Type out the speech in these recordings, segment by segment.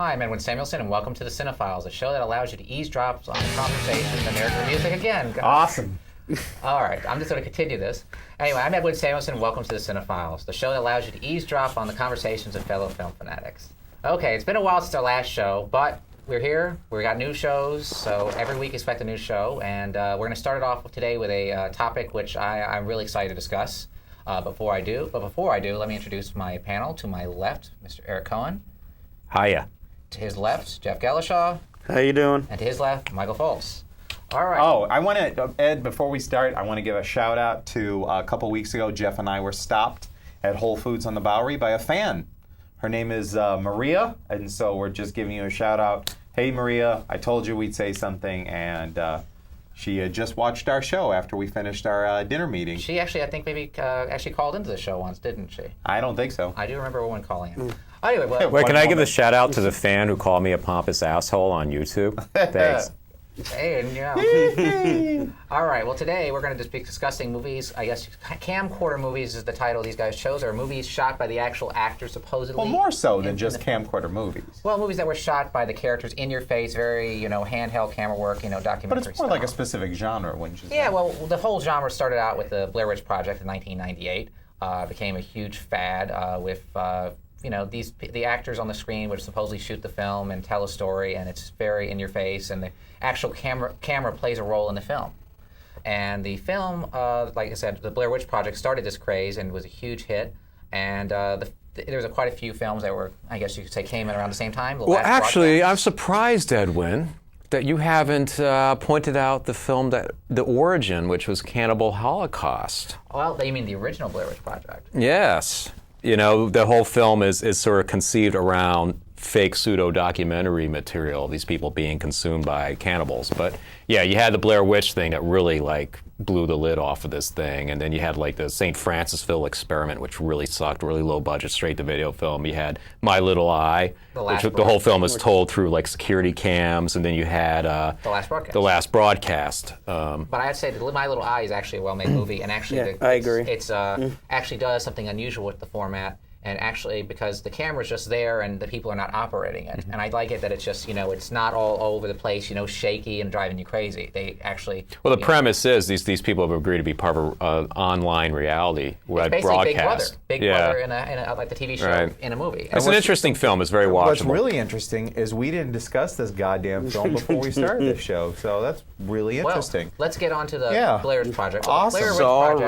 Hi, I'm Edwin Samuelson, and welcome to the CineFiles, a show that allows you to eavesdrop on conversations and nerd music again. Awesome. All right, I'm just going to continue this. Anyway, I'm Edwin Samuelson, and welcome to the CineFiles, the show that allows you to eavesdrop on the conversations of fellow film fanatics. Okay, it's been a while since our last show, but we're here. We got new shows, so every week expect a new show, and we're going to start it off today with a topic which I'm really excited to discuss. Before I do, let me introduce my panel. To my left, Mr. Eric Cohen. Hiya. To his left, Jeff Gallishaw. How you doing? And to his left, Michael Foltz. All right. Oh, I want to, Ed, before we start, I want to give a shout out to a couple weeks ago, Jeff and I were stopped at Whole Foods on the Bowery by a fan. Her name is Maria, and so we're just giving you a shout out. Hey, Maria, I told you we'd say something, and she had just watched our show after we finished our dinner meeting. She actually, I think, maybe actually called into the show once, didn't she? I don't think so. I do remember one calling in. Anyway, Wait, can I give a shout out to the fan who called me a pompous asshole on YouTube? Thanks. Hey, you know. All right, well, today we're going to just be discussing movies. I guess Camcorder movies is the title these guys chose, or movies shot by the actual actors, supposedly. Well, more so than just camcorder movies. Well, movies that were shot by the characters in your face, very, handheld camera work, documentary But it's more style. like a specific genre, wouldn't you say? Yeah, well, the whole genre started out with the Blair Witch Project in 1998. Became a huge fad with the actors on the screen would supposedly shoot the film and tell a story, and it's very in your face, and the actual camera plays a role in the film. And the film, like I said, the Blair Witch Project started this craze and was a huge hit. And there was quite a few films that were, I guess you could say, came in around the same time. Well, actually, I'm surprised, Edwin, that you haven't pointed out the film the origin, which was Cannibal Holocaust. Well, you mean the original Blair Witch Project? Yes. The whole film is sort of conceived around fake pseudo-documentary material, these people being consumed by cannibals. But yeah, you had the Blair Witch thing that really blew the lid off of this thing, and then you had the St. Francisville experiment, which really sucked, really low budget, straight to video film. You had My Little Eye, which the whole film was told through security cams, and then you had The Last Broadcast. But I'd say that My Little Eye is actually a well-made movie, and actually, I agree. It's actually does something unusual with the format. And actually, because the camera's just there and the people are not operating it. And I like it that it's just, it's not all over the place, shaky and driving you crazy. They actually... Well, the premise is these people have agreed to be part of an online reality basically broadcast. Big Brother in a like the TV show in a movie. It's an interesting film. It's very watchable. What's really interesting is we didn't discuss this goddamn film before we started this show, so that's really interesting. Well, let's get on to the Blair Witch Project. Awesome. Blair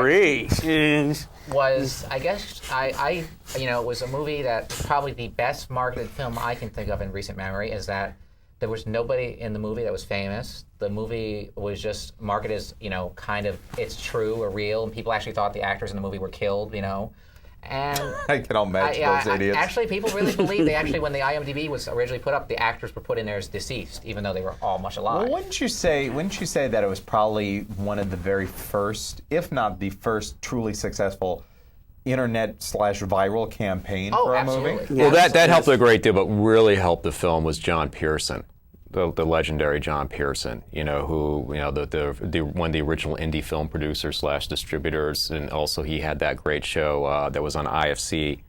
Witch Project was, I guess, it was a movie that probably the best marketed film I can think of in recent memory is that there was nobody in the movie that was famous. The movie was just marketed as, kind of it's true or real, and people actually thought the actors in the movie were killed, And I can imagine those idiots. Actually, people really believe when the IMDb was originally put up, the actors were put in there as deceased, even though they were all much alive. Well, wouldn't you say that it was probably one of the very first, if not the first, truly successful internet/viral campaign for a movie? Yeah, well, that helped a great deal, but really helped the film was John Pearson, the legendary John Pearson, who, one of the original indie film producers / distributors, and also he had that great show that was on IFC.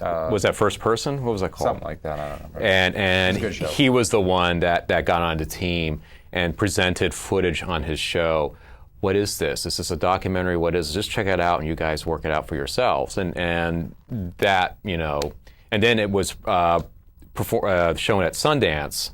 Was that First Person? What was that called? Something like that, I don't know. And he was the one that got on the team and presented footage on his show. What is this? Is this a documentary? What is it? Just check it out and you guys work it out for yourselves. And that, and then it was shown at Sundance,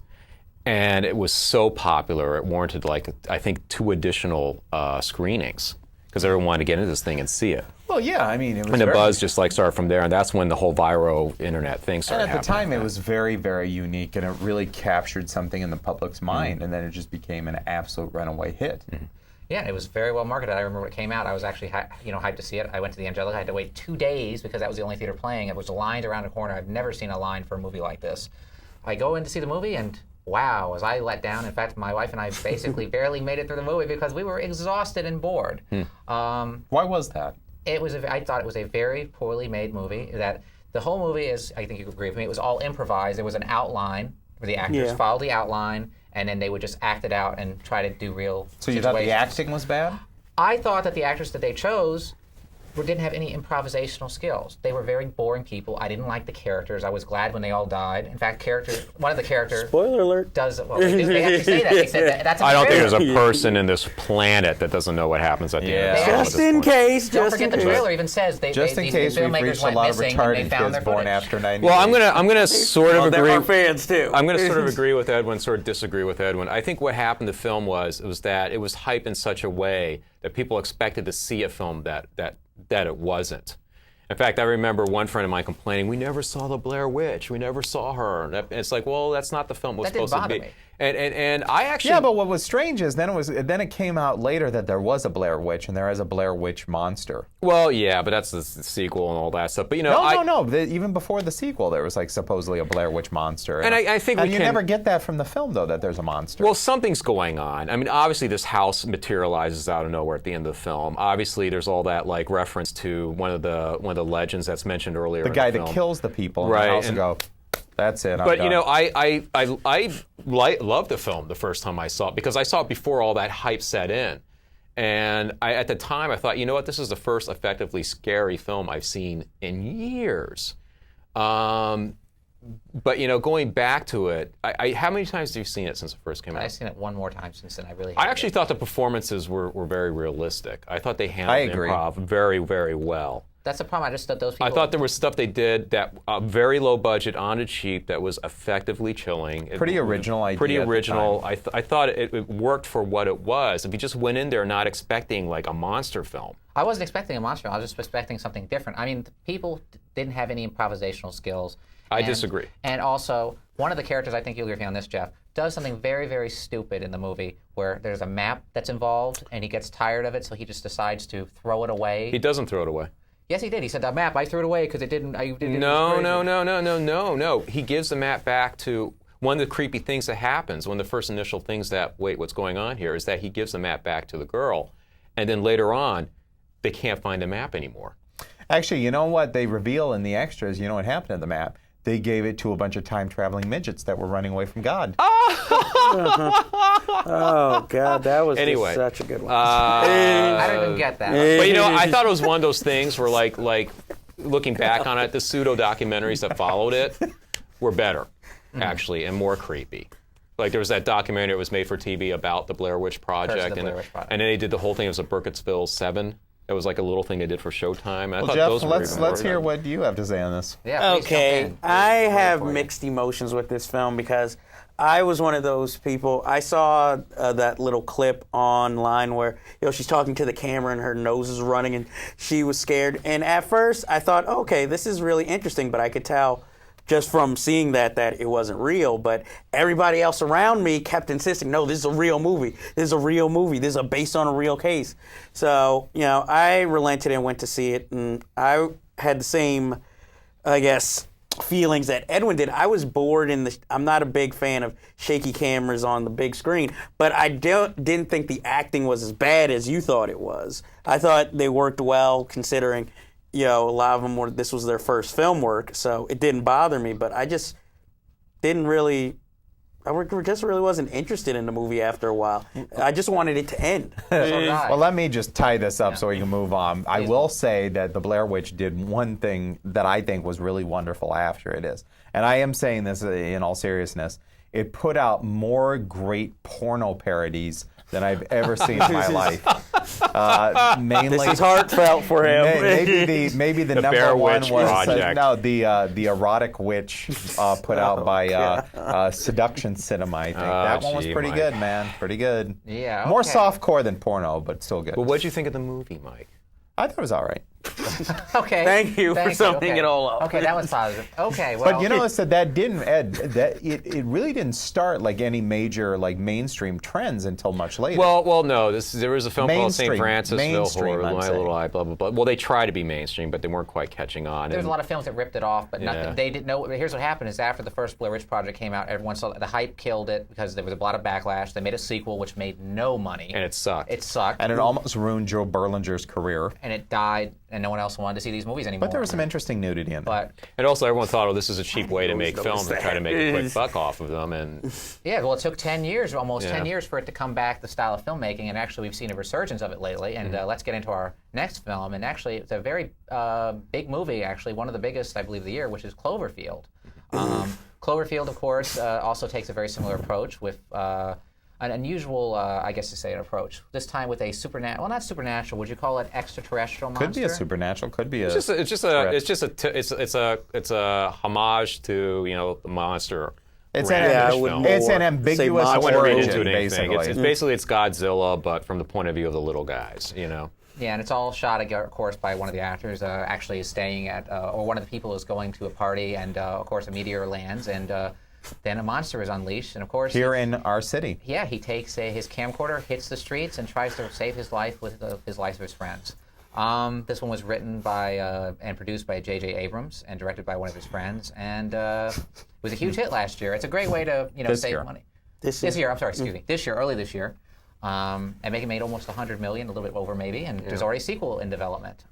and it was so popular it warranted I think 2 additional screenings because everyone wanted to get into this thing and see it. Well, yeah, I mean, it was and the buzz just started from there, and that's when the whole viral internet thing started happening. And at the time, it was very, very unique, and it really captured something in the public's mind, and then it just became an absolute runaway hit. Mm-hmm. Yeah, it was very well marketed. I remember when it came out. I was actually hyped to see it. I went to the Angelica. I had to wait 2 days because that was the only theater playing. It was lined around the corner. I've never seen a line for a movie like this. I go in to see the movie, and wow, was I let down. In fact, my wife and I basically barely made it through the movie because we were exhausted and bored. Why was that? I thought it was a very poorly made movie. That the whole movie is, I think you could agree with me, it was all improvised. There was an outline where the actors followed the outline, and then they would just act it out and try to do real So you thought the acting was bad? I thought that the actors that they chose didn't have any improvisational skills. They were very boring people. I didn't like the characters. I was glad when they all died. In fact, one of the characters... Spoiler alert. Does... Well, they actually say that. They said that's I don't think there's a person in this planet that doesn't know what happens at the end of the film. Just in case. Don't forget the trailer even says just in case we've reached a lot of retarded kids born after 98. Well, I'm gonna sort of agree. They're our fans too. I'm going to sort of agree with Edwin, sort of disagree with Edwin. I think what happened to the film was that it was hyped in such a way that people expected to see a film that it wasn't. In fact, I remember one friend of mine complaining, "We never saw the Blair Witch. We never saw her." And it's like, well, that's not the film it was supposed to be. Me. And I actually... Yeah, but what was strange is then it came out later that there was a Blair Witch and there is a Blair Witch monster. Well, yeah, but that's the sequel and all that stuff. But No. Even before the sequel, there was like supposedly a Blair Witch monster. And I think you never get that from the film though, that there's a monster. Well, something's going on. I mean, obviously this house materializes out of nowhere at the end of the film. Obviously, there's all that like reference to one of the legends that's mentioned earlier. The guy that kills the people in the house and go, that's it. But I loved the film the first time I saw it because I saw it before all that hype set in, and at the time I thought, you know what, this is the first effectively scary film I've seen in years. But going back to it, how many times have you seen it since it first came out? I've seen it one more time since then. I actually thought the performances were very realistic. I thought they handled improv very, very well. That's the problem. I just thought those people... I thought there was stuff they did that very low budget, on a cheap, that was effectively chilling. Pretty original idea. Pretty original. I thought it worked for what it was. If you just went in there not expecting like a monster film. I wasn't expecting a monster film. I was just expecting something different. I mean, people didn't have any improvisational skills. I disagree. And also, one of the characters, I think you'll agree with me on this, Jeff, does something very, very stupid in the movie where there's a map that's involved and he gets tired of it, so he just decides to throw it away. He doesn't throw it away. Yes, he did. He said, the map, I threw it away because it didn't... No. He gives the map back to... One of the creepy things that happens, one of the first initial things that, wait, what's going on here, is that he gives the map back to the girl, and then later on, they can't find the map anymore. Actually, you know what they reveal in the extras? You know what happened to the map? They gave it to a bunch of time-traveling midgets that were running away from God. Oh, God, that was just such a good one. I don't even get that. But, I thought it was one of those things where, like looking back on it, the pseudo-documentaries that followed it were better, actually, and more creepy. Like, there was that documentary that was made for TV about the Blair Witch Project. And then they did the whole thing. It was a Burkittsville 7. It was like a little thing they did for Showtime. Well, Jeff, let's hear what you have to say on this. Yeah, okay, I have mixed emotions with this film because I was one of those people. I saw that little clip online where she's talking to the camera and her nose is running and she was scared. And at first I thought, okay, this is really interesting, but I could tell just from seeing that it wasn't real. But everybody else around me kept insisting, no, this is a real movie. This is a real movie. This is based on a real case. So, I relented and went to see it, and I had the same, I guess, feelings that Edwin did. I was bored I'm not a big fan of shaky cameras on the big screen, but I didn't think the acting was as bad as you thought it was. I thought they worked well considering a lot of them this was their first film work, so it didn't bother me, but I just really wasn't interested in the movie after a while. I just wanted it to end. Well, let me just tie this up so we can move on. I will say that the Blair Witch did one thing that I think was really wonderful after it is, and I am saying this in all seriousness, it put out more great porno parodies than I've ever seen in my life. Mainly, this is heartfelt for him. Maybe the number Blair one Witch was Project. The erotic witch put out by Seduction Cinema. I think that one was pretty good, man. Pretty good. Yeah. Okay. More softcore than porno, but still good. Well, what did you think of the movie, Mike? I thought it was all right. Okay. Thank you for summing it all up. Okay, that was positive. Okay, well. But you notice that didn't, Ed, it really didn't start like any major mainstream trends until much later. Well, no. There was a film called St. Francisville Horror, My Little Eye, blah, blah, blah. Well, they tried to be mainstream, but they weren't quite catching on. There was a lot of films that ripped it off, but nothing. They didn't know. Here's what happened: is after the first Blair Witch Project came out, everyone saw the hype killed it because there was a lot of backlash. They made a sequel which made no money, and it sucked. It sucked, and it almost ruined Joe Berlinger's career. And it died. and no one else wanted to see these movies anymore. But there was some interesting nudity in there. But And also, everyone thought, oh, this is a cheap way to make films and try to make a quick is. buck off of them. And yeah, well, it took 10 years, almost Yeah. 10 years, for it to come back, the style of filmmaking, and actually we've seen a resurgence of it lately. And let's get into our next film. And actually, it's a very big movie, actually, one of the biggest, I believe, of the year, which is Cloverfield. Cloverfield, of course, also takes a very similar approach with an unusual, I guess to say, an approach. This time with a supernatural, well, not supernatural. Would you call it extraterrestrial monster? Could be a supernatural. Could be a. it's a homage to the monster. It's range an, film. it's an Say ambiguous I wouldn't read origin, into it anything. basically. It's basically it's Godzilla, but from the point of view of the little guys. Yeah, and it's all shot, of course, by one of the actors actually staying at, or one of the people is going to a party, and of course a meteor lands, and then a monster is unleashed, and of course Here in our city. yeah, he takes his camcorder, hits the streets, and tries to save his life with his life of his friends. This one was written by and produced by J.J. Abrams and directed by one of his friends, and it was a huge hit last year. It's a great way to save year. money. This Early this year. And it made almost $100 million, a little bit over maybe, and there's already a sequel in development.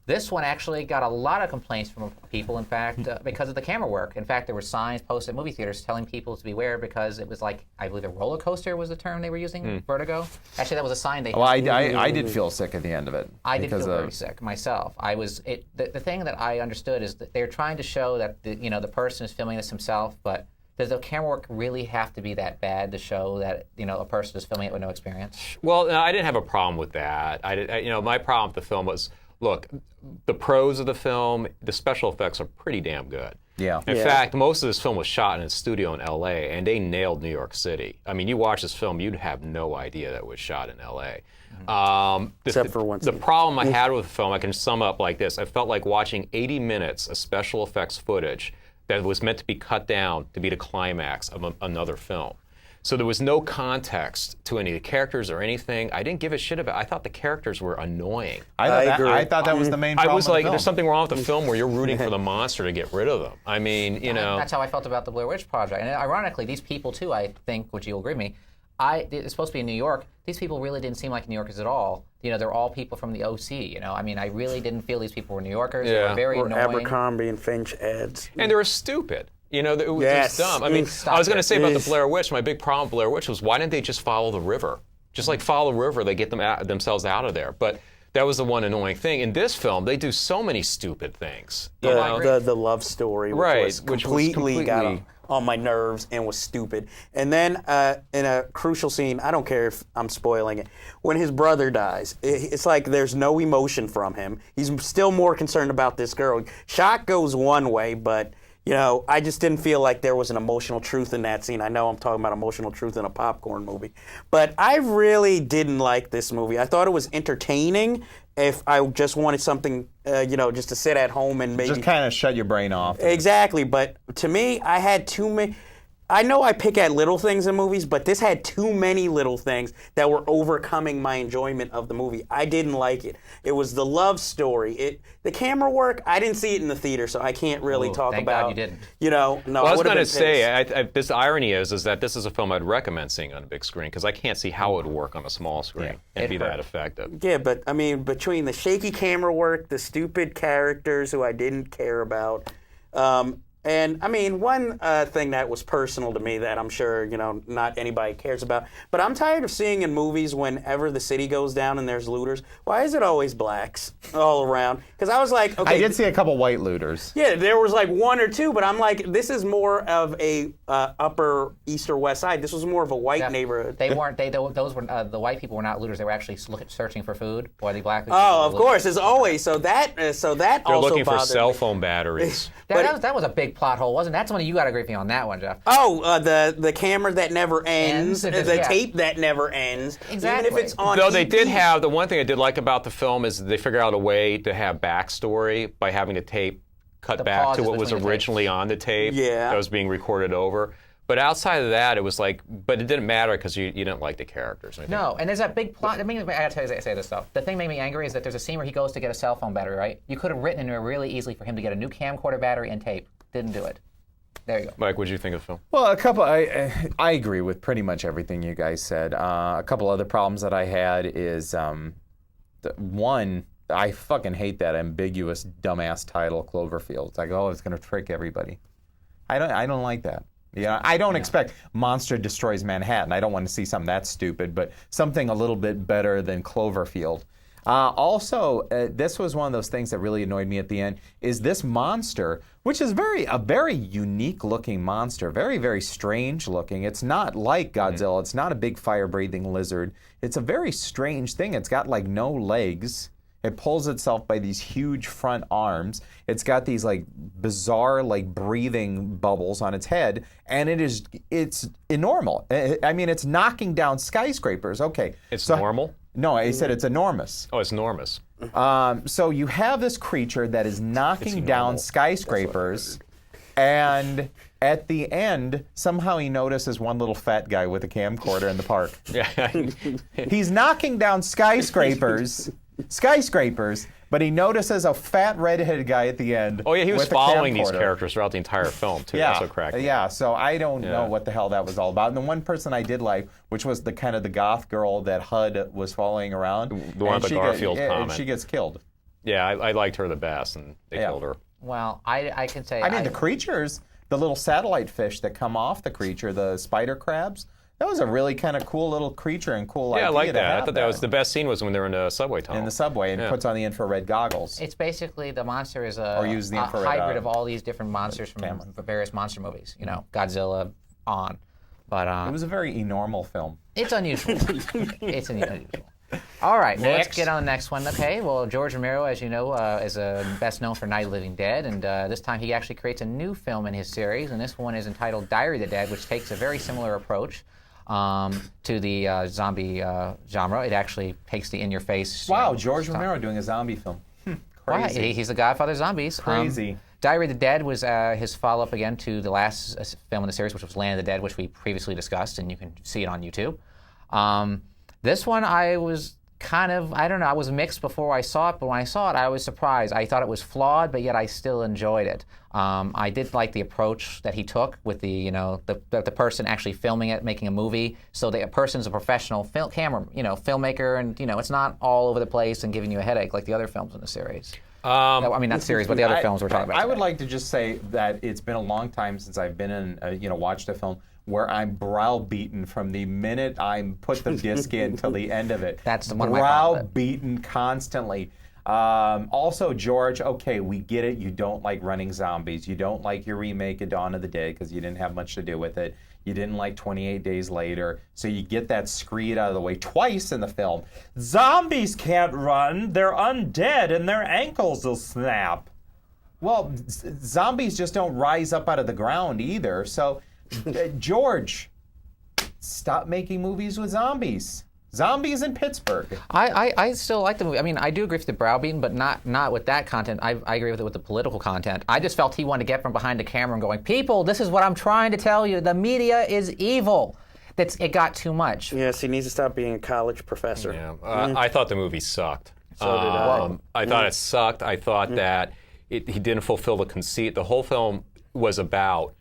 This one actually got a lot of complaints from people, in fact, because of the camera work. In fact, there were signs posted at movie theaters telling people to beware because it was like, I believe a roller coaster was the term they were using, vertigo. Actually, that was a sign they had. Well, I did feel sick at the end of it. I did feel because very sick myself. The thing that I understood is that they're trying to show that the person is filming this himself, but does the camera work really have to be that bad to show that a person is filming it with no experience? Well, no, I didn't have a problem with that. My problem with the film was, look, the pros of the film, the special effects are pretty damn good. Yeah. In fact, most of this film was shot in a studio in L.A., and they nailed New York City. I mean, you watch this film, you'd have no idea that it was shot in L.A. Except for one The scene. problem I had with the film, I can sum up like this. I felt like watching 80 minutes of special effects footage that was meant to be cut down to be the climax of another film. So there was no context to any of the characters or anything. I didn't give a shit about. I thought the characters were annoying. I thought that was the main problem. I was of the like, film. there's something wrong with the film where you're rooting for the monster to get rid of them. I mean, That's how I felt about the Blair Witch Project. And ironically, these people too, I think, which you'll agree with me, it's supposed to be in New York. These people really didn't seem like New Yorkers at all. They're all people from the OC. I mean, I really didn't feel these people were New Yorkers. They were very or annoying. Abercrombie and Finch ads. And they were stupid. It was Yes. just dumb. I mean, Stop I was going to it. say about the Blair Witch, my big problem with Blair Witch was why didn't they just follow the river? Just like follow the river, they get themselves out of there. But that was the one annoying thing. In this film, they do so many stupid things. The love story, which Which was completely got on my nerves and was stupid. And then in a crucial scene, I don't care if I'm spoiling it, when his brother dies, it's like there's no emotion from him. He's still more concerned about this girl. Shot goes one way, but I just didn't feel like there was an emotional truth in that scene. I know I'm talking about emotional truth in a popcorn movie, but I really didn't like this movie. I thought it was entertaining. If I just wanted something, just to sit at home and maybe just kind of shut your brain off. Exactly, but to me, I had too many. I know I pick at little things in movies, but this had too many little things that were overcoming my enjoyment of the movie. I didn't like it. It was the love story. The camera work, I didn't see it in the theater, so I can't really talk thank about. God you didn't. No. Well, I was going to say, this irony is that this is a film I'd recommend seeing on a big screen because I can't see how it would work on a small screen and be that effective. Yeah, but I mean, between the shaky camera work, the stupid characters who I didn't care about, and I mean, one thing that was personal to me that I'm sure not anybody cares about, but I'm tired of seeing in movies whenever the city goes down and there's looters. Why is it always blacks all around? Because I was like, okay, I did see a couple white looters. yeah, there was like one or two, but I'm like, this is more of a upper east or west side. This was more of a white neighborhood. They weren't. Those were the white people were not looters. They were actually searching for food. While the black people Oh, were of looters. course, as always. So that They're also looking for bothered cell me. phone batteries. That was a big plot hole, wasn't it? That's one you got to agree with me on that one, Jeff. Oh, the camera that never ends, Ends, the yeah. tape that never ends. Exactly. Even if it's on Though they EP. did have, the one thing I did like about the film is they figured out a way to have backstory by having the tape cut The back to pauses what was between the originally on the tape Yeah. that was being recorded over. But outside of that, it was like, but it didn't matter because you didn't like the characters. or anything. No, and there's that big plot. I mean, I gotta say this stuff. The thing that made me angry is that there's a scene where he goes to get a cell phone battery, right? You could have written in there really easily for him to get a new camcorder battery and tape. Didn't do it. There you go. Mike, what did you think of the film? Well, I agree with pretty much everything you guys said. A couple other problems that I had is one, I fucking hate that ambiguous, dumbass title, Cloverfield. It's like, oh, it's going to trick everybody. I don't like that. Yeah, I don't expect Monster Destroys Manhattan. I don't want to see something that stupid, but something a little bit better than Cloverfield. Also, this was one of those things that really annoyed me at the end, is this monster, which is a very unique looking monster, very, very strange looking. It's not like Godzilla. It's not a big fire-breathing lizard. It's a very strange thing. It's got like no legs. It pulls itself by these huge front arms. It's got these like bizarre like breathing bubbles on its head, and it's enormous. I mean, it's knocking down skyscrapers. Okay. It's normal? No, I said it's enormous. Oh, it's enormous. So you have this creature that is knocking down skyscrapers, and at the end, somehow he notices one little fat guy with a camcorder in the park. Yeah. He's knocking down skyscrapers, but he notices a fat redheaded guy at the end. Oh yeah, he was with a following these camcorder. characters throughout the entire film too. Yeah, That's what cracked me. yeah. So I don't know what the hell that was all about. And the one person I did like, which was the kind of the goth girl that HUD was following around, The one with the Garfield comment. and she gets killed. Yeah, I liked her the best, and they killed her. Well, I can say. I mean, the creatures, the little satellite fish that come off the creature, the spider crabs. That was a really kind of cool little creature and cool idea. Yeah, I like to that. I have thought that was the best scene was when they were in the subway tunnel. in the subway and puts on the infrared goggles. It's basically the monster is Or use the a infrared, hybrid of all these different monsters from various monster movies. You know, Godzilla on. But It was a very enormal film. it's unusual. It's unusual. All right, well, let's Next. get on the next one. Okay, well, George Romero, as you know, is best known for Night of the Living Dead, and this time he actually creates a new film in his series, and this one is entitled Diary of the Dead, which takes a very similar approach to the zombie genre. It actually takes the in-your-face. Wow, George Romero doing a zombie film. Right, Crazy. he's the godfather of zombies. Crazy. Diary of the Dead was his follow-up again to the last film in the series, which was Land of the Dead, which we previously discussed, and you can see it on YouTube. This one I was kind of, I don't know, I was mixed before I saw it, but when I saw it, I was surprised. I thought it was flawed, but yet I still enjoyed it. I did like the approach that he took with the person actually filming it, making a movie. So the person's a professional filmmaker, and it's not all over the place and giving you a headache like the other films in the series. I mean, not series, but the other films we're talking about. I would today. like to just say that it's been a long time since I've been in, watched a film where I'm browbeaten from the minute I put the disc in till the end of it. That's one of my problems. Browbeaten constantly. Also, George, okay, we get it. You don't like running zombies. You don't like your remake of Dawn of the Dead because you didn't have much to do with it. You didn't like 28 Days Later. So you get that screed out of the way twice in the film. Zombies can't run. They're undead and their ankles will snap. Well, zombies just don't rise up out of the ground either. So, George, stop making movies with zombies. Zombies in Pittsburgh. I still like the movie. I mean, I do agree with the browbeating, but not with that content. I agree with it with the political content. I just felt he wanted to get from behind the camera and going, people, this is what I'm trying to tell you. The media is evil. It got too much. Yes, he needs to stop being a college professor. Yeah, I thought the movie sucked. So did I. I thought it sucked. I thought that he didn't fulfill the conceit. The whole film was about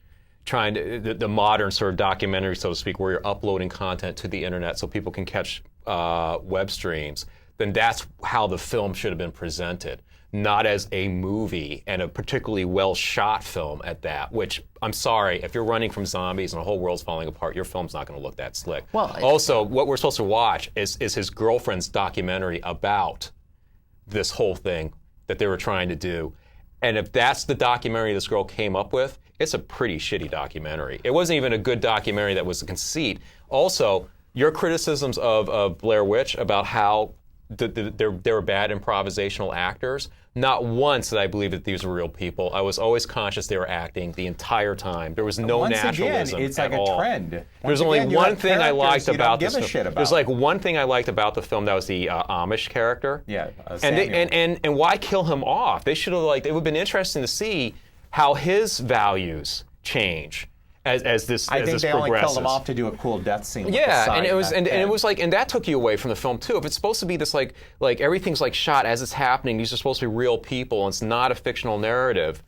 trying to the modern sort of documentary, so to speak, where you're uploading content to the internet so people can catch web streams. Then that's how the film should have been presented, not as a movie, and a particularly well shot film at that. Which, I'm sorry, if you're running from zombies and the whole world's falling apart, your film's not going to look that slick. Well, also, what we're supposed to watch is his girlfriend's documentary about this whole thing that they were trying to do. And if that's the documentary this girl came up with, it's a pretty shitty documentary. It wasn't even a good documentary that was a conceit. Also, your criticisms of Blair Witch about how they were bad improvisational actors, not once did I believe that these were real people. I was always conscious they were acting the entire time. There was no naturalism again, it's at like all. a trend. There's Once only again, you one have thing I liked characters you about don't this give a film. shit about. There's like one thing I liked about the film, that was the Amish character. Yeah, and Samuel. and why kill him off? They should have it would have been interesting to see how his values change as this I think this they progresses. only killed him off to do a cool death scene. With the Yeah, sign and it was back and then. it was like, and that took you away from the film too. If it's supposed to be this like everything's like shot as it's happening, these are supposed to be real people, and it's not a fictional narrative.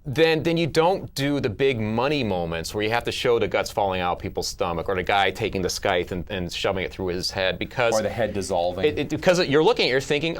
Then you don't do the big money moments where you have to show the guts falling out of people's stomach, or the guy taking the scythe and shoving it through his head, because or the head dissolving. because you're looking at it, you're thinking,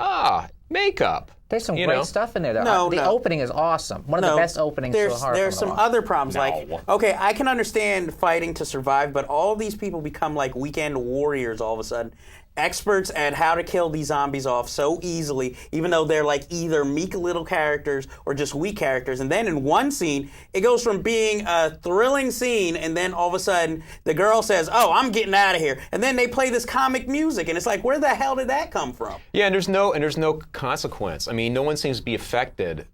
makeup. There's some you great know? stuff in there. The No. opening is awesome. One of the best openings to a horror There's film. some other problems. No. Like, okay, I can understand fighting to survive, but all these people become like weekend warriors all of a sudden. Experts at how to kill these zombies off so easily, even though they're like either meek little characters or just weak characters. And then in one scene, it goes from being a thrilling scene, and then all of a sudden the girl says, "Oh, I'm getting out of here," and then they play this comic music, and it's like, where the hell did that come from? Yeah, and there's no consequence. I mean, no one seems to be affected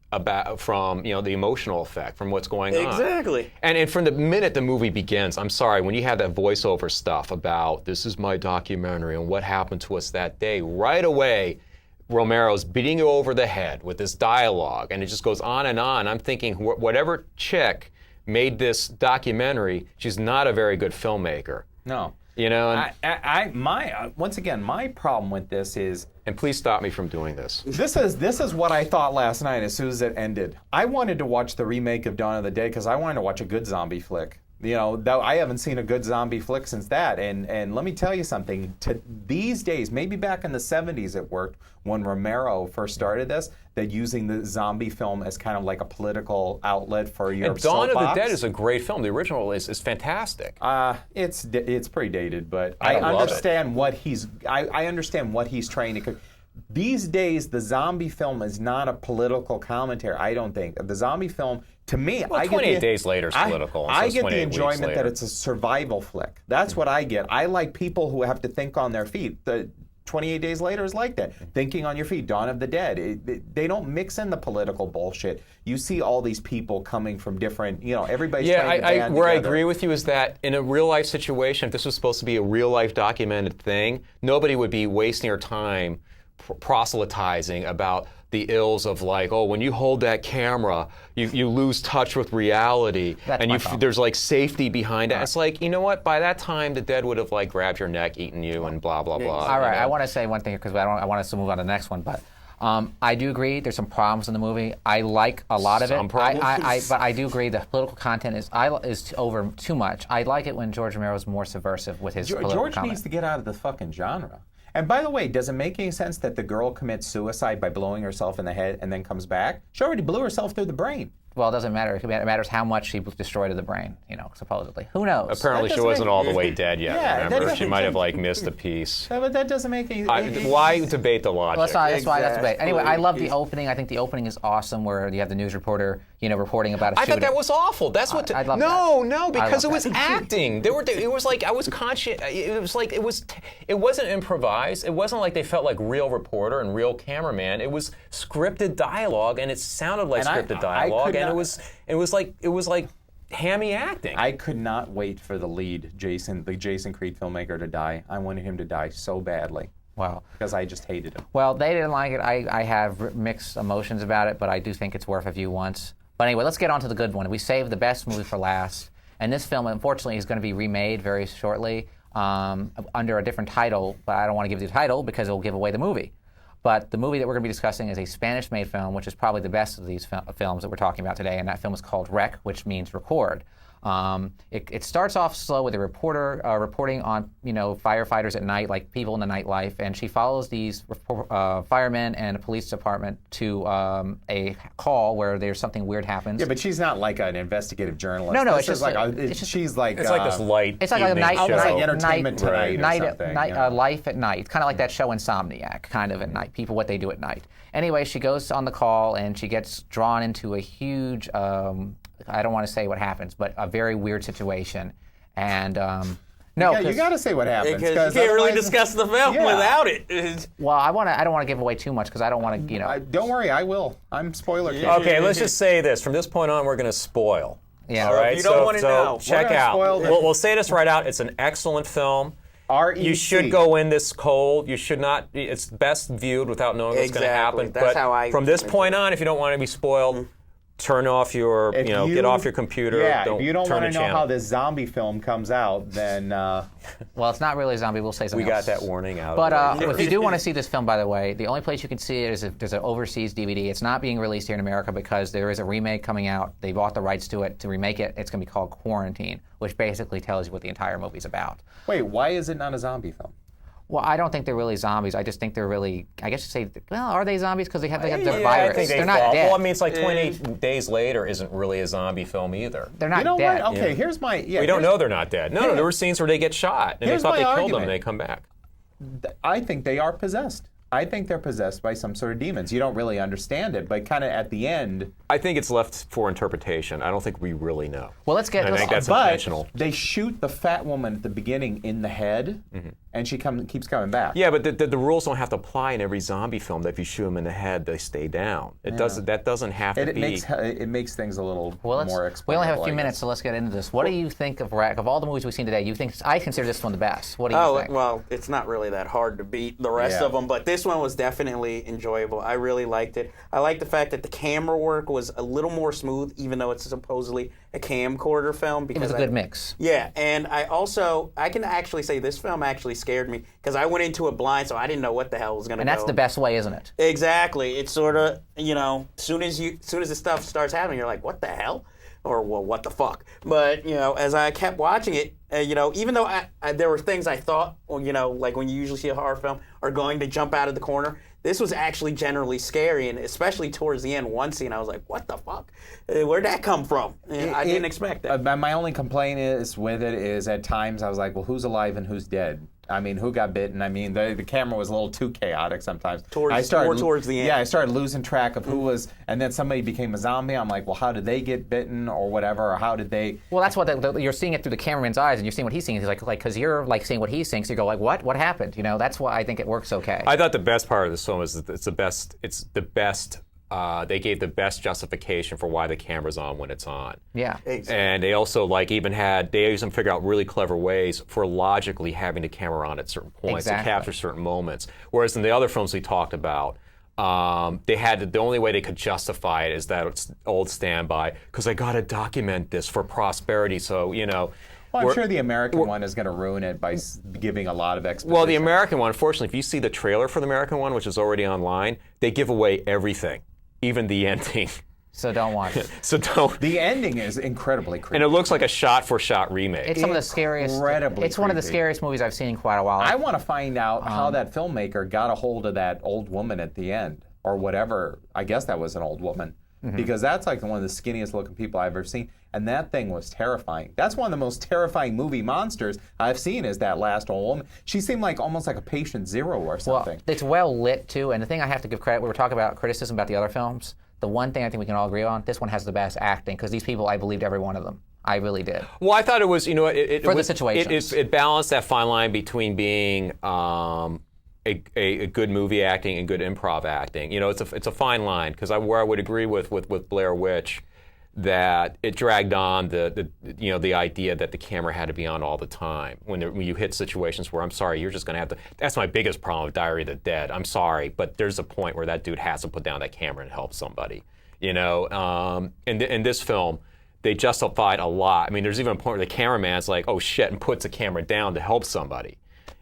from the emotional effect from what's going on. Exactly. And from the minute the movie begins, I'm sorry, when you have that voiceover stuff about this is my documentary and what happened to us that day, right away, Romero's beating you over the head with this dialogue, and it just goes on and on. I'm thinking, whatever chick made this documentary, she's not a very good filmmaker. No. You know, Once again, my problem with this is, and please stop me from doing this. This is what I thought last night as soon as it ended. I wanted to watch the remake of Dawn of the Dead because I wanted to watch a good zombie flick. I haven't seen a good zombie flick since that. And let me tell you something. These days, maybe back in the 70s it worked when Romero first started this, that using the zombie film as kind of like a political outlet for your And Dawn of the soapbox. Dead is a great film. The original is fantastic. It's pretty dated, but I I love understand what he's. I understand what he's trying to. These days, the zombie film is not a political commentary. I don't think the zombie film. To me, Well, 28 Days Later is political. I and so is get the 28 Weeks enjoyment that Later. it's a survival flick. That's what I get. I like people who have to think on their feet. The 28 Days Later is like that. Thinking on your feet. Dawn of the Dead. They don't mix in the political bullshit. You see all these people coming from different. Everybody's trying to band where I together. agree with you is that in a real life situation, if this was supposed to be a real life documented thing, nobody would be wasting their time proselytizing about the ills of like, oh, when you hold that camera, you lose touch with reality, and there's like safety behind it. It's like, you know what? By that time, the dead would have like grabbed your neck, eaten you, and blah blah blah. All right, I want to say one thing because I want us to move on to the next one, but. I do agree. There's some problems in the movie. I like a lot of Some it. problems? But I do agree the political content is over too much. I like it when George Romero is more subversive with his political George comment. needs to get out of the fucking genre. And by the way, does it make any sense that the girl commits suicide by blowing herself in the head and then comes back? She already blew herself through the brain. Well, it doesn't matter. It matters how much she destroyed to the brain, supposedly. Who knows? Apparently, she doesn't wasn't make- all the way dead yet. Yeah, that Remember, doesn't- she might have like missed a piece. But that doesn't make any Why debate the logic? Well, that's why that's debate. Anyway, I love the Exactly. opening. I think the opening is awesome, where you have the news reporter, reporting about a I shooting. thought that was awful. That's what. I love no, that. because I it love was that. acting. It was like I was conscious. It was like it wasn't improvised. It wasn't like they felt like real reporter and real cameraman. It was scripted dialogue, and it sounded like And I- scripted I dialogue, could and not- it was like hammy acting. I could not wait for the lead, the Jason Creed filmmaker, to die. I wanted him to die so badly. Wow. Because I just hated him. Well, they didn't like it. I have mixed emotions about it, but I do think it's worth a view once. But anyway, let's get on to the good one. We saved the best movie for last. And this film, unfortunately, is going to be remade very shortly under a different title. But I don't want to give you the title because it will give away the movie. But the movie that we're going to be discussing is a Spanish-made film, which is probably the best of these films that we're talking about today. And that film is called Rec, which means record. It starts off slow with a reporter reporting on firefighters at night, like people in the nightlife, and she follows these firemen and a police department to a call where there's something weird happens. Yeah, but she's not like an investigative journalist. No, This it's is just like like- a- it's just- she's like it's like this light. It's like a evening night, show. like Entertainment Tonight or something, yeah. Life at night. It's kind of like that show Insomniac, kind of at night. People, what they do at night. Anyway, she goes on the call and she gets drawn into a huge, I don't want to say what happens, but a very weird situation. And no, Yeah, you got to say what happens. Because you can't really otherwise- discuss the film Yeah. without it. well, I don't want to give away too much because I don't want to, Don't worry, I will. I'm spoiler king. Okay, let's just say this. From this point on, we're going to spoil. Yeah. All right. you don't wanna so know, check we're gonna out. spoil this. We'll say this right out. It's an excellent film. REC. You should go in this cold. You should not. It's best viewed without knowing what's going to Exactly. happen. That's but how I from this went point on, if you don't want to be spoiled, turn off your. If Get off your computer. Yeah, if you don't turn want to the know channel. how this zombie film comes out, then well, it's not really a zombie. We'll say We something got else. that warning out. But of the way. if you do want to see this film, by the way, the only place you can see it is if there's an overseas DVD. It's not being released here in America because there is a remake coming out. They bought the rights to it to remake it. It's going to be called Quarantine, which basically tells you what the entire movie's about. wait, why is it not a zombie film? Well, I don't think they're really zombies. I just think they're really, I guess you say, well, are they zombies? Because they have the Yeah, virus. I think They're not dead. Well, I mean, it's like 28 Days Later isn't really a zombie film either. They're not You know dead. what? Okay, here's my. Yeah, We don't here's- know they're not dead. No, there were scenes where they get shot, and they Here's thought my they killed them, argument. and they come back. I think they are possessed. I think they're possessed by some sort of demons. You don't really understand it, but kind of at the end. I think it's left for interpretation. I don't think we really know. Well, let's get. I think that's But intentional. they shoot the fat woman at the beginning in the head, and she keeps coming back. Yeah, but the rules don't have to apply in every zombie film. That if you shoot them in the head, they stay down. It doesn't. That doesn't have to It be. makes things a little Well, more we only have a explainable, few I minutes, guess. so let's get into this. What do you think of all the movies we've seen today? You think I consider this one the best? What do you think? Well, it's not really that hard to beat the rest Yeah. of them, but this one was definitely enjoyable. I really liked it. I liked the fact that the camera work was a little more smooth, even though it's supposedly a camcorder film. It Because was a good mix. Yeah, and I can actually say this film actually scared me because I went into it blind, so I didn't know what the hell was going to go. And that's the best way, isn't it? Exactly. It's sort of, soon as this stuff starts happening, you're like, what the hell? Or, well, what the fuck? But, as I kept watching it, even though there were things I thought, like when you usually see a horror film, are going to jump out of the corner, this was actually generally scary, and especially towards the end, one scene, I was like, what the fuck? Where'd that come from? I didn't expect that. My only complaint with it is at times I was like, well, who's alive and who's dead? I mean, who got bitten? I mean, the camera was a little too chaotic sometimes. Towards the end. Yeah, I started losing track of who was, and then somebody became a zombie. I'm like, well, how did they get bitten or whatever, or how did they? Well, that's what you're seeing it through the cameraman's eyes, and you're seeing what he's seeing. He's like, because you're like seeing what he thinks. You go like, what happened? That's why I think it works okay. I thought the best part of this film is that it's the best. They gave the best justification for why the camera's on when it's on. Yeah. Exactly. And they also they even figure out really clever ways for logically having the camera on at certain points to capture certain moments. Whereas in the other films we talked about, the only way they could justify it is that it's old standby, because I got to document this for prosperity. So Well, I'm sure the American one is going to ruin it by giving a lot of exposition. Well, the American one, unfortunately, if you see the trailer for the American one, which is already online, they give away everything, even the ending. So don't watch it. So don't. The ending is incredibly creepy. And it looks like a shot-for-shot remake. It's some of the scariest. Incredibly It's one of the creepy. scariest movies I've seen in quite a while. I want to find out how that filmmaker got a hold of that old woman at the end, or whatever. I guess that was an old woman. Because that's like one of the skinniest looking people I've ever seen. And that thing was terrifying. That's one of the most terrifying movie monsters I've seen, is that last old woman. She seemed like almost like a patient zero or something. Well, it's well lit too, and the thing I have to give credit, we were talking about criticism about the other films. The one thing I think we can all agree on, this one has the best acting, because these people, I believed every one of them. I really did. Well, I thought it was, For the was, situations. It balanced that fine line between being a good movie acting and good improv acting. It's a fine line, because where I would agree with Blair Witch, that it dragged on the idea that the camera had to be on all the time. When you hit situations where, I'm sorry, you're just going to have to. That's my biggest problem with Diary of the Dead. I'm sorry, but there's a point where that dude has to put down that camera and help somebody. In this film, they justified a lot. I mean, there's even a point where the cameraman's like, "Oh shit," and puts the camera down to help somebody.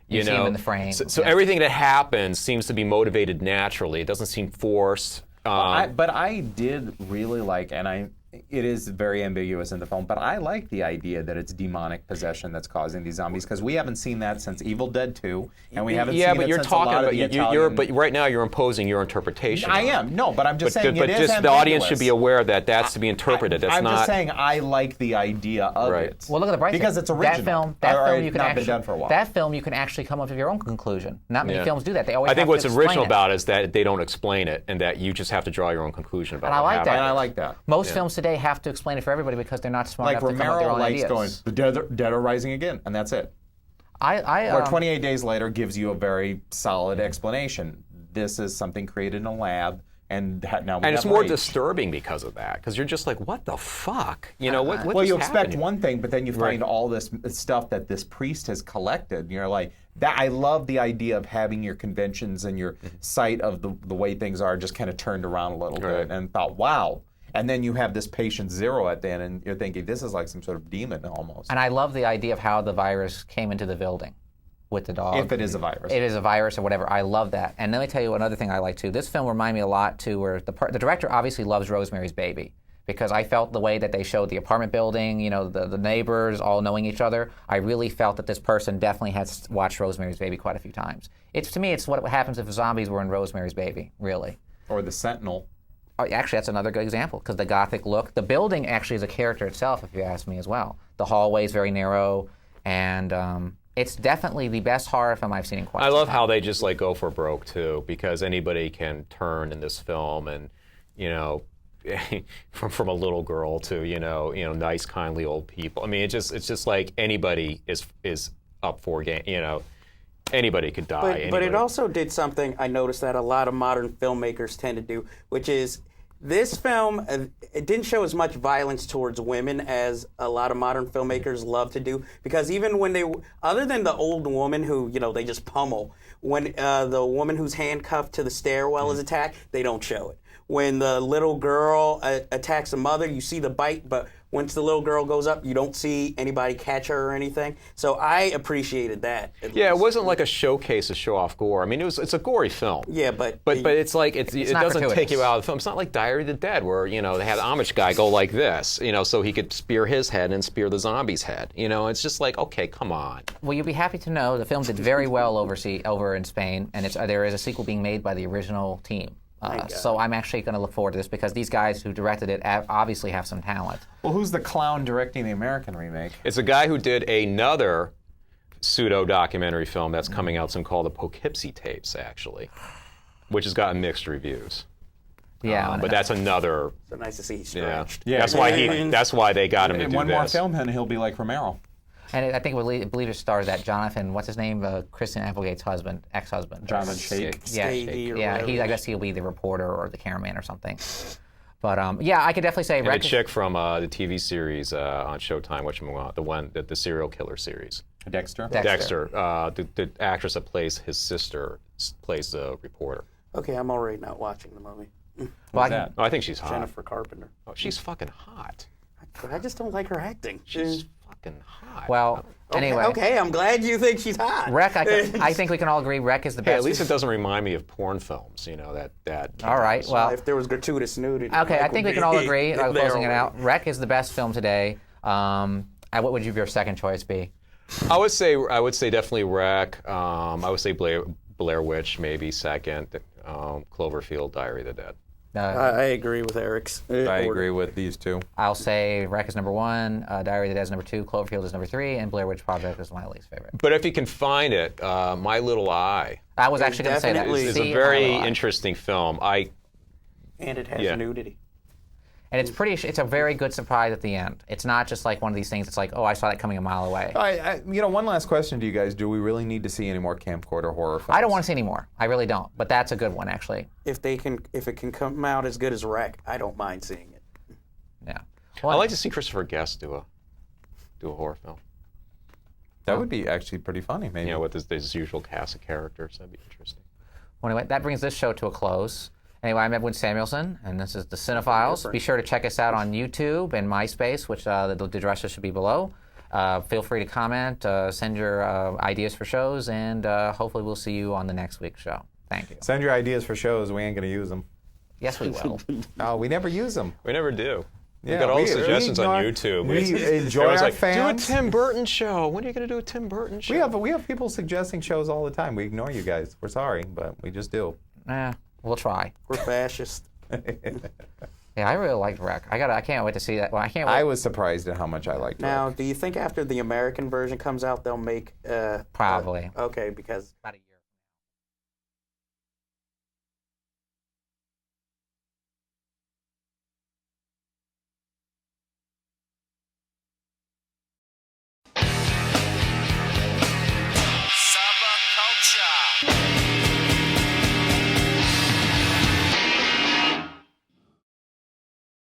You see him in the frame. So everything that happens seems to be motivated naturally. It doesn't seem forced. But I did really like, and it is very ambiguous in the film, but I like the idea that it's demonic possession that's causing these zombies, because we haven't seen that since Evil Dead 2, and we haven't seen it since a lot of the Italian... But right now you're imposing your interpretation. I am, no, but I'm just saying but it is just ambiguous. the audience should be aware that that's to be interpreted. That's I'm not. just saying I like the idea of Right. it. Well, look at the bright side. Because it's original. That Or film you can not actually, been done for a while. That film you can actually come up with your own conclusion. Not many Yeah. films do that. They always I think have what's to explain original it. about it is that they don't explain it, and that you just have to draw your own conclusion about And I what like happened. that. And I like that. Most films today have to explain it for everybody because they're not smart Like enough to come up with their Romero own likes ideas. going, the dead are rising again, and that's it. I Or 28 Days Later gives you a very solid explanation. This is something created in a lab, and now we And it's have more rage. disturbing because of that, because you're just like, what the fuck? What Well, just you expect happened here? one thing, but then you find all this stuff that this priest has collected. And you're like, that. I love the idea of having your conventions and your sight of the way things are just kind of turned around a little bit, and thought, wow. And then you have this patient zero at the end, and you're thinking, this is like some sort of demon almost. And I love the idea of how the virus came into the building with the dog. If it is a virus. It is a virus or whatever. I love that. And let me tell you another thing I like too. This film reminded me a lot too, where the director obviously loves Rosemary's Baby, because I felt the way that they showed the apartment building, you know, the neighbors all knowing each other. I really felt that this person definitely has watched Rosemary's Baby quite a few times. To me, it's what happens if zombies were in Rosemary's Baby, really. Or The Sentinel. Oh, actually, that's another good example, because the Gothic look. The building actually is a character itself, if you ask me as well. The hallway is very narrow, and it's definitely the best horror film I've seen in quite some time. I love how they just like go for broke too, because anybody can turn in this film, and you know, from a little girl to you know nice, kindly old people. I mean, it's just like anybody is up for game. You know, anybody could die. But it also did something I noticed that a lot of modern filmmakers tend to do, which is this film, it didn't show as much violence towards women as a lot of modern filmmakers love to do. Because even when they, other than the old woman who, you know, they just pummel, when the woman who's handcuffed to the stairwell is attacked, they don't show it. When the little girl attacks the mother, you see the bite, but once the little girl goes up, you don't see anybody catch her or anything. So I appreciated that. Yeah, it wasn't like a showcase to show off gore. I mean, it's a gory film. Yeah, but it's like it doesn't gratuitous. take you out of the film. It's not like Diary of the Dead, where you know they had the Amish guy go like this, you know, so he could spear his head and spear the zombie's head. You know, it's just like, okay, come on. Well, you'll be happy to know the film did very well over in Spain, and there is a sequel being made by the original team. So I'm actually going to look forward to this, because these guys who directed it obviously have some talent. Well, who's the clown directing the American remake? It's a guy who did another pseudo-documentary film that's coming out soon called the Poughkeepsie Tapes, actually, which has gotten mixed reviews. Yeah, but that's another. so nice to see he's Yeah, stretched. That's why they got him to In do one this. more film, and he'll be like Romero. And I think I believe it stars that Jonathan, what's his name, Kristen Applegate's ex-husband. Jonathan Shake. Yeah, Skavey or yeah. whatever. I guess he'll be the reporter or the cameraman or something. But yeah, I could definitely say. And the chick from the TV series on Showtime, the serial killer series. Dexter. Dexter. The actress that plays his sister plays the reporter. Okay, I'm already not watching the movie. Well, that? Oh, I think she's hot. Jennifer Carpenter. Oh, she's fucking hot. I just don't like her acting. She's fucking hot. Well, anyway. Okay, I'm glad you think she's hot. Rec, I think we can all agree Rec is the Hey, best. at least it doesn't remind me of porn films, you know, that All right, well. If there was gratuitous nudity. Okay, I Rec think would we can all be agree, there closing it already. out, Rec is the best film today. What would your second choice be? I would say definitely Wreck. I would say Blair Witch maybe second. Cloverfield, Diary of the Dead. I agree with Eric's. I agree with these two. I'll say Wreck is number 1, Diary of the Dead is number 2, Cloverfield is number 3, and Blair Witch Project is my least favorite. But if you can find it, My Little Eye I was actually going to say that. definitely- is See, a very My Little Eye. interesting film. And it has Yeah. nudity. And it's a very good surprise at the end. It's not just like one of these things. It's like, oh, I saw that coming a mile away. One last question to you guys. Do we really need to see any more Camcorder horror films? I don't want to see any more. I really don't. But that's a good one, actually. If it can come out as good as Wreck, I don't mind seeing it. Yeah. I'd like to see Christopher Guest do a horror film. That would be actually pretty funny, maybe. You know, with his usual cast of characters. That'd be interesting. Well, anyway, that brings this show to a close. Anyway, I'm Edwin Samuelson, and this is the CineFiles. Be sure to check us out on YouTube and MySpace, which the addresses should be below. Feel free to comment, send your ideas for shows, and hopefully we'll see you on the next week's show. Thank you. Send your ideas for shows. We ain't going to use them. Yes, we will. No, we never use them. We never do. Yeah, we got all we- the suggestions we on ignore- YouTube. we enjoy Everyone's our like, fans. Do a Tim Burton show. When are you going to do a Tim Burton show? We have people suggesting shows all the time. We ignore you guys. We're sorry, but we just do. We'll try. We're fascist. Yeah, I really liked Wreck. I can't wait to see that. Well, I can't wait. I was surprised at how much I liked Now, Wreck. do you think after the American version comes out, they'll make... Probably. Okay, because... About a year.